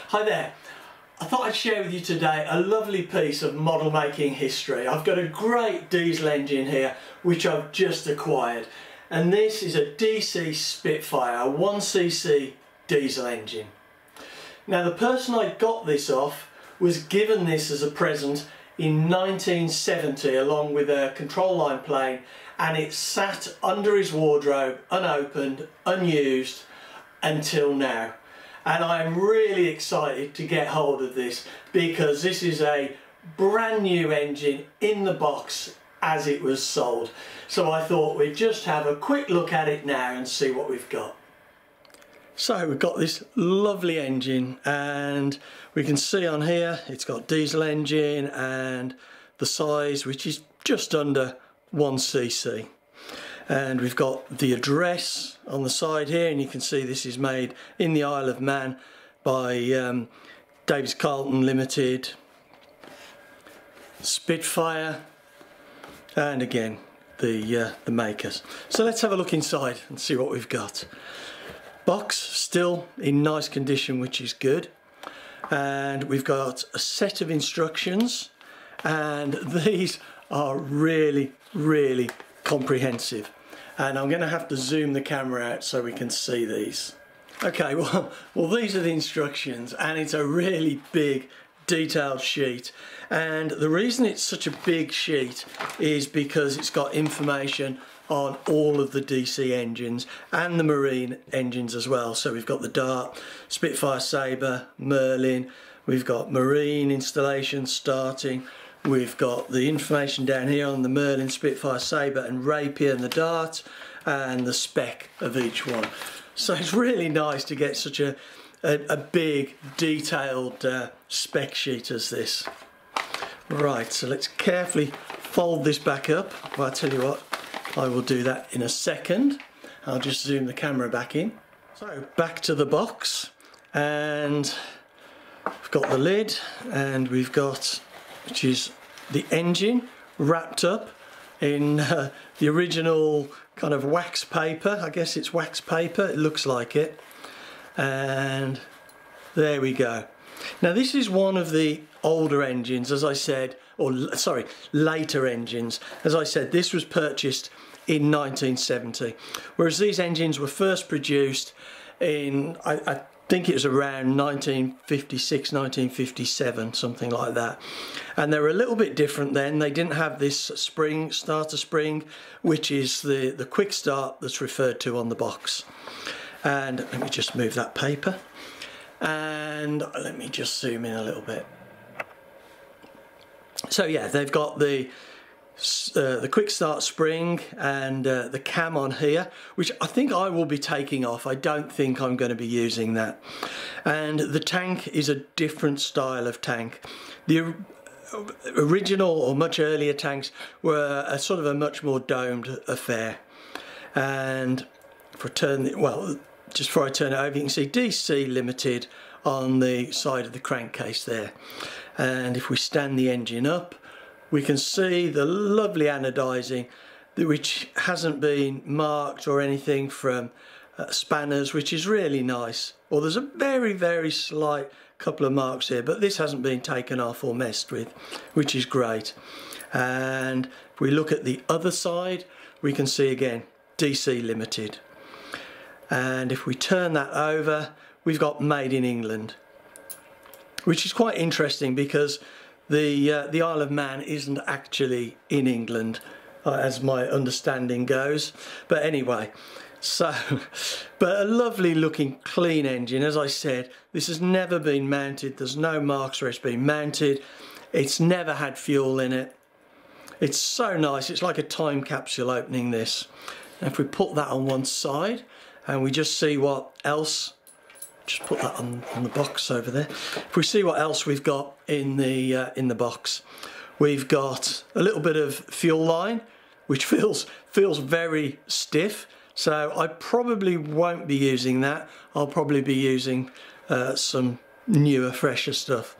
Hi there. I thought I'd share with you today a lovely piece of model making history. I've got a great diesel engine here which I've just acquired, and this is a DC Spitfire 1cc diesel engine. Now the person I got this off was given this as a present in 1970 along with a control line plane, and it sat under his wardrobe unopened, unused until now. And I'm really excited to get hold of this because this is a brand new engine in the box as it was sold. So I thought we'd just have a quick look at it now and see what we've got. So we've got this lovely engine, and we can see on here it's got diesel engine and the size, which is just under 1cc. And we've got the address on the side here, and you can see this is made in the Isle of Man by Davis Carlton Limited, Spitfire, and again the makers. So let's have a look inside and see what we've got. Box still in nice condition, which is good, and we've got a set of instructions, and these are really comprehensive. And I'm going to have to zoom the camera out so we can see these. Okay, well these are the instructions, and it's a really big detailed sheet. And the reason it's such a big sheet is because it's got information on all of the DC engines and the marine engines as well. So we've got the Dart, Spitfire Sabre, Merlin, we've got marine installation starting, we've got the information down here on the Merlin, Spitfire Sabre and Rapier and the Dart, and the spec of each one. So it's really nice to get such a big detailed spec sheet as this. Right, so let's carefully fold this back up. Well, I'll tell you what, I will do that in a second. I'll just zoom the camera back in. So back to the box, and we've got the lid, and we've got, which is the engine wrapped up in the original kind of wax paper. I guess it's wax paper, it looks like it. And there we go. Now this is one of the older engines, as I said, or sorry, later engines. As I said, this was purchased in 1970, whereas these engines were first produced in, I think it was around 1956, 1957, something like that. And they were a little bit different then. They didn't have this spring, starter spring, which is the quick start that's referred to on the box. And let me just move that paper, and let me just zoom in a little bit. So yeah, they've got the quick start spring and the cam on here, which I think I will be taking off. I don't think I'm going to be using that. And the tank is a different style of tank. The original or much earlier tanks were a sort of a much more domed affair. And if I turn it, well, just before I turn it over, you can see DC Limited on the side of the crankcase there. And if we stand the engine up, we can see the lovely anodizing, which hasn't been marked or anything from spanners, which is really nice. Well, there's a very slight couple of marks here, but this hasn't been taken off or messed with, which is great. And if we look at the other side, we can see again DC Limited. And if we turn that over, we've got Made in England, which is quite interesting because the Isle of Man isn't actually in England, as my understanding goes. But anyway, so, but a lovely looking clean engine. As I said, this has never been mounted. There's no marks where it's been mounted. It's never had fuel in it. It's so nice. It's like a time capsule opening this. And if we put that on one side and we just see what else, just put that on the box over there. If we see what else we've got in the box, we've got a little bit of fuel line, which feels very stiff. So I probably won't be using that. I'll probably be using some newer, fresher stuff.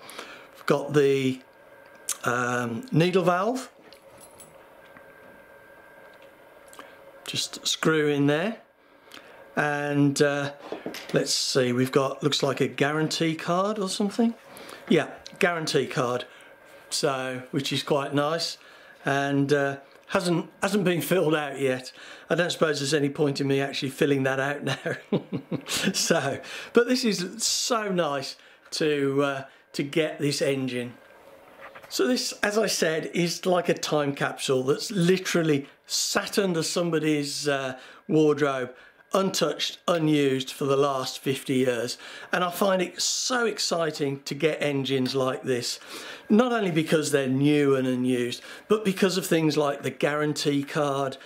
We've got the needle valve. Just screw in there. And let's see, we've got, looks like a guarantee card or something. Yeah, guarantee card, so which is quite nice, and hasn't been filled out yet. I don't suppose there's any point in me actually filling that out now. So, but this is so nice to get this engine. So this, as I said, is like a time capsule that's literally sat under somebody's wardrobe, untouched, unused for the last 50 years. And I find it so exciting to get engines like this, not only because they're new and unused, but because of things like the guarantee card,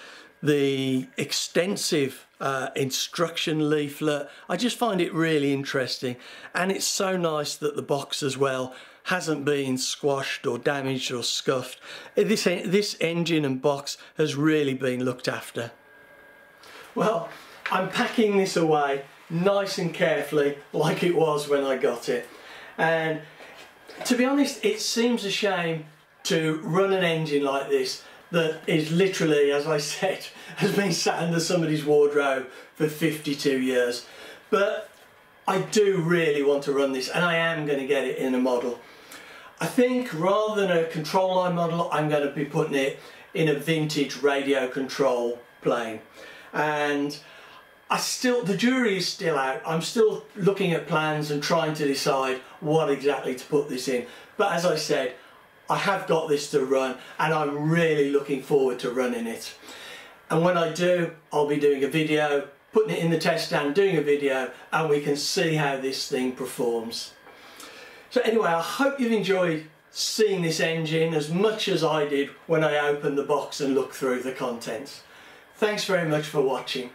the extensive instruction leaflet. I just find it really interesting, and it's so nice that the box as well hasn't been squashed or damaged or scuffed. This engine and box has really been looked after. Well, I'm packing this away nice and carefully like it was when I got it, and to be honest, it seems a shame to run an engine like this that is literally, as I said, has been sat under somebody's wardrobe for 52 years. But I do really want to run this, and I am going to get it in a model. I think rather than a control line model, I'm going to be putting it in a vintage radio control plane. And the jury is still out. I'm still looking at plans and trying to decide what exactly to put this in. But as I said, I have got this to run, and I'm really looking forward to running it. And when I do, I'll be doing a video, putting it in the test stand, doing a video, and we can see how this thing performs. So anyway, I hope you've enjoyed seeing this engine as much as I did when I opened the box and looked through the contents. Thanks very much for watching.